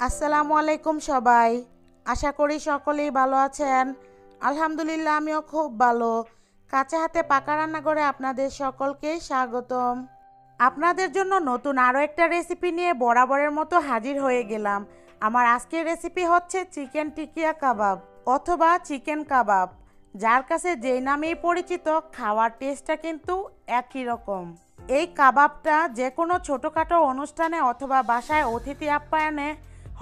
আসসালামু আলাইকুম সবাই। আশা করি সকলেই ভালো আছেন। আলহামদুলিল্লাহ আমিও খুব ভালো। কাঁচা হাতে পাকা রান্নাঘরে আপনাদের সকলকে স্বাগতম। আপনাদের জন্য নতুন আরও একটা রেসিপি নিয়ে বরাবরের মতো হাজির হয়ে গেলাম। আমার আজকের রেসিপি হচ্ছে চিকেন টিকিয়া কাবাব অথবা চিকেন কাবাব। যার কাছে যেই নামেই পরিচিত, খাওয়ার টেস্টটা কিন্তু একই রকম। এই কাবাবটা যে কোনো ছোটোখাটো অনুষ্ঠানে অথবা বাসায় অতিথি আপ্যায়নে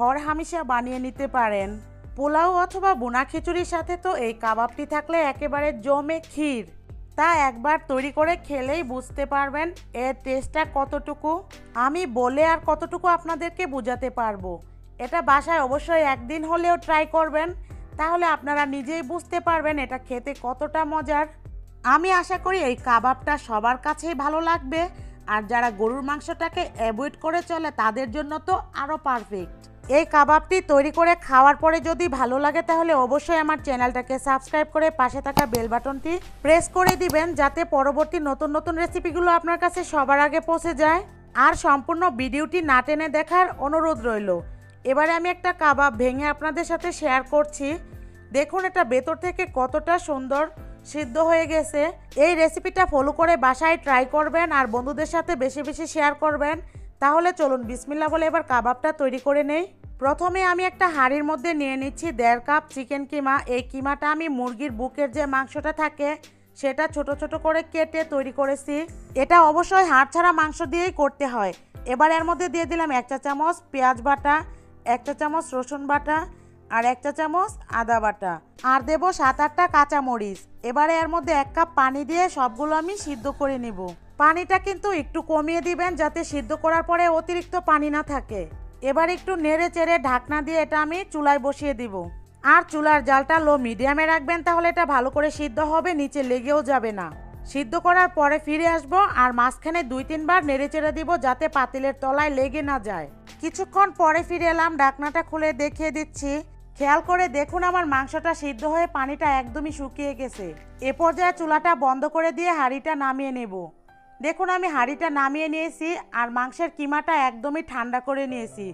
হরহামেশা বানিয়ে নিতে পারেন। পোলাও অথবা বোনা খিচুড়ির সাথে তো এই কাবাবটি থাকলে একেবারে জমে ক্ষীর। তা একবার তৈরি করে খেলেই বুঝতে পারবেন এর টেস্টটা কতটুকু। আমি বলে আর কতটুকু আপনাদেরকে বোঝাতে পারবো। এটা বাসায় অবশ্যই একদিন হলেও ট্রাই করবেন, তাহলে আপনারা নিজেই বুঝতে পারবেন এটা খেতে কতটা মজার। আমি আশা করি এই কাবাবটা সবার কাছেই ভালো লাগবে, আর যারা গরুর মাংসটাকে অ্যাভয়েড করে চলে তাদের জন্য তো আরও পারফেক্ট। এই কাবাবটি তৈরি করে খাওয়ার পরে যদি ভালো লাগে তাহলে অবশ্যই আমার চ্যানেলটাকে সাবস্ক্রাইব করে পাশে থাকা বেল বাটনটি প্রেস করে দিবেন, যাতে পরবর্তী নতুন নতুন রেসিপিগুলো আপনার কাছে সবার আগে পৌঁছে যায়। আর সম্পূর্ণ ভিডিওটি না টেনে দেখার অনুরোধ রইল। এবারে আমি একটা কাবাব ভেঙে আপনাদের সাথে শেয়ার করছি। দেখুন এটা ভেতর থেকে কতটা সুন্দর সিদ্ধ হয়ে গেছে। এই রেসিপিটা ফলো করে বাসায় ট্রাই করবেন আর বন্ধুদের সাথে বেশি বেশি শেয়ার করবেন। তাহলে চলুন বিসমিল্লাহ বলে এবার কাবাবটা তৈরি করে নেই। প্রথমে আমি একটা হাঁড়ির মধ্যে নিয়ে নিচ্ছি 1.5 কাপ চিকেন কিমা। এই কিমাটা আমি মুরগির বুকের যে মাংসটা থাকে সেটা ছোট ছোট করে কেটে তৈরি করেছি। এটা অবশ্যই হাড় ছাড়া মাংস দিয়েই করতে হয়। এবার এর মধ্যে দিয়ে দিলাম 1 চা চামচ পেঁয়াজ বাটা, 1 চা চামচ রসুন বাটা আর 1 চা চামচ আদা বাটা, আর দেবো 7-8টা কাঁচামরিচ। এবারে এর মধ্যে 1 কাপ পানি দিয়ে সবগুলো আমি সিদ্ধ করে নেব। পানিটা কিন্তু একটু কমিয়ে দিবেন যাতে সিদ্ধ করার পরে অতিরিক্ত পানি না থাকে। এবার একটু নেড়ে চেড়ে ঢাকনা দিয়ে এটা আমি চুলায় বসিয়ে দিব। আর চুলার জালটা লো মিডিয়ামে রাখবেন, তাহলে এটা ভালো করে সিদ্ধ হবে, নিচে লেগেও যাবে না। সিদ্ধ করার পরে ফিরে আসবো আর মাঝখানে 2-3 বার নেড়ে চেড়ে দিব যাতে পাতিলের তলায় লেগে না যায়। কিছুক্ষণ পরে ফিরে এলাম, ঢাকনাটা খুলে দেখিয়ে দিচ্ছি। খেয়াল করে দেখুন আমার মাংসটা সিদ্ধ হয়ে পানিটা একদমই শুকিয়ে গেছে। এ পর্যায়ে চুলাটা বন্ধ করে দিয়ে হাঁড়িটা নামিয়ে নেব। দেখুন আমি হাঁড়িটা নামিয়ে নিয়েছি আর মাংসের কিমাটা একদমই ঠান্ডা করে নিয়েছি।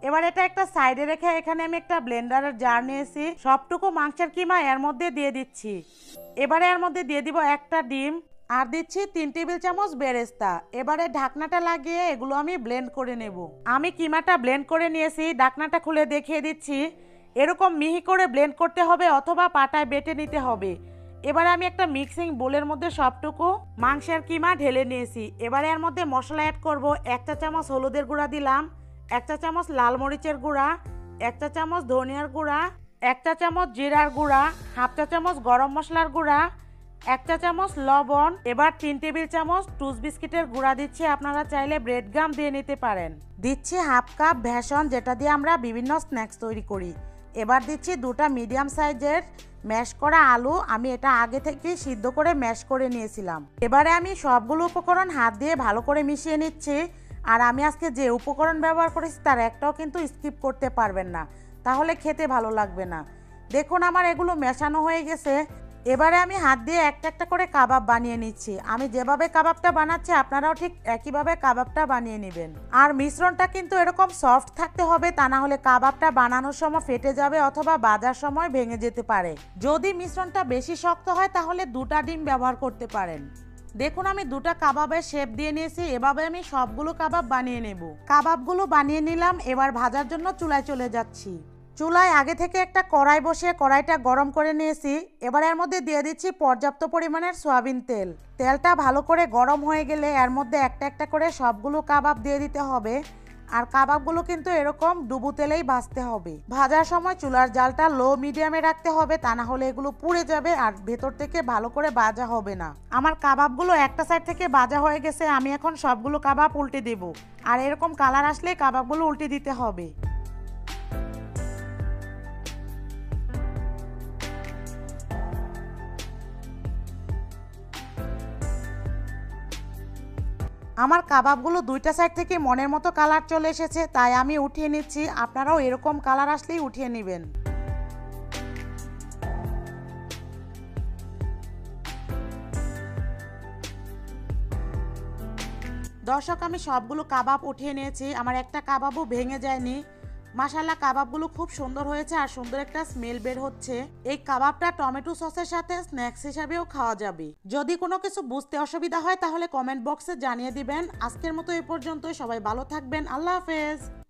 এবার এটা একটা সাইডে রেখে এখানে আমি একটা ব্লেন্ডারের জার নিয়েছি। সবটুকু মাংসের কিমা এর মধ্যে দিয়ে দিচ্ছি। এবারে এর মধ্যে দিয়ে দিব একটা ডিম আর দিচ্ছি 3 টেবিল চামচ বেরেস্তা। এবারে ঢাকনাটা লাগিয়ে এগুলো আমি ব্লেন্ড করে নেব। আমি কিমাটা ব্লেন্ড করে নিয়েছি, ঢাকনাটা খুলে দেখিয়ে দিচ্ছি। এরকম মিহি করে ব্লেন্ড করতে হবে অথবা পাটায় বেটে নিতে হবে। এবারে আমি একটা মিক্সিং বোলের মধ্যে সবটুকু মাংসের কিমা ঢেলে নিয়েছি। এবারে এর মধ্যে মশলা অ্যাড করব। 1 চা চামচ হলুদের গুঁড়া দিলাম, 1 চা চামচ লাল মরিচের গুঁড়া, 1 চা চামচ ধনিয়ার গুঁড়া, 1 চা চামচ জিরার গুঁড়া, 1/2 চা চামচ গরম মশলার গুঁড়া, 1 চা চামচ লবণ। এবার 3 টেবিল চামচ টুস বিস্কিটের গুঁড়া দিচ্ছি, আপনারা চাইলে ব্রেড গাম দিয়ে নিতে পারেন। দিচ্ছি 1/2 কাপ বেসন, যেটা দিয়ে আমরা বিভিন্ন স্ন্যাক্স তৈরি করি। এবার দিচ্ছি 2টা মিডিয়াম সাইজের ম্যাশ করা আলু। আমি এটা আগে থেকে সিদ্ধ করে ম্যাশ করে নিয়েছিলাম। এবারে আমি সবগুলো উপকরণ হাত দিয়ে ভালো করে মিশিয়ে নিচ্ছি। আর আমি আজকে যে উপকরণ ব্যবহার করেছি তার একটাও কিন্তু স্কিপ করতে পারবেন না, তাহলে খেতে ভালো লাগবে না। দেখুন আমার এগুলো মেশানো হয়ে গেছে। এবারে আমি হাত দিয়ে একটা একটা করে কাবাব বানিয়ে নিচ্ছি। আমি যেভাবে কাবাবটা বানাচ্ছি আপনারাও ঠিক একইভাবে কাবাবটা বানিয়ে নেবেন। আর মিশ্রণটা কিন্তু এরকম সফট থাকতে হবে, তা না হলে কাবাবটা বানানোর সময় ফেটে যাবে অথবা ভাজার সময় ভেঙে যেতে পারে। যদি মিশ্রণটা বেশি শক্ত হয় তাহলে 2টা ডিম ব্যবহার করতে পারেন। দেখুন আমি 2টা কাবাবের শেপ দিয়ে নিয়েছি। এভাবে আমি সবগুলো কাবাব বানিয়ে নেব। কাবাবগুলো বানিয়ে নিলাম, এবার ভাজার জন্য চুলায় চলে যাচ্ছি। চুলায় আগে থেকে একটা কড়াই বসিয়ে কড়াইটা গরম করে নিয়েছি। এবার এর মধ্যে দিয়ে দিচ্ছি পর্যাপ্ত পরিমাণের সয়াবিন তেল। তেলটা ভালো করে গরম হয়ে গেলে এর মধ্যে একটা একটা করে সবগুলো কাবাব দিয়ে দিতে হবে। আর কাবাবগুলো কিন্তু এরকম ডুবো তেলেই ভাজতে হবে। ভাজার সময় চুলার জালটা লো মিডিয়ামে রাখতে হবে, তা না হলে এগুলো পুড়ে যাবে আর ভেতর থেকে ভালো করে ভাজা হবে না। আমার কাবাবগুলো একটা সাইড থেকে ভাজা হয়ে গেছে। আমি এখন সবগুলো কাবাব উল্টে দেব। আর এরকম কালার আসলে কাবাবগুলো উল্টে দিতে হবে। আমার কাবাবগুলো 2টা সাইড থেকে মনের মতো কালার চলে এসেছে, তাই আমি উঠিয়ে নিচ্ছি। আপনারাও এরকম কালার আসলেই উঠিয়ে নেবেন। দর্শক আমি সবগুলো কাবাব উঠিয়ে নিয়েছি। আমার একটা কাবাবও ভেঙে যায়নি। মাশাআল্লাহ কাবাবগুলো খুব সুন্দর হয়েছে আর সুন্দর একটা স্মেল বের হচ্ছে। এই কাবাবটা টমেটো সসের সাথে স্ন্যাক্স হিসাবেও খাওয়া যাবে। যদি কোনো কিছু বুঝতে অসুবিধা হয় তাহলে কমেন্ট বক্সে জানিয়ে দিবেন। আজকের মতো এই পর্যন্ত, সবাই ভালো থাকবেন, আল্লাহ হাফেজ।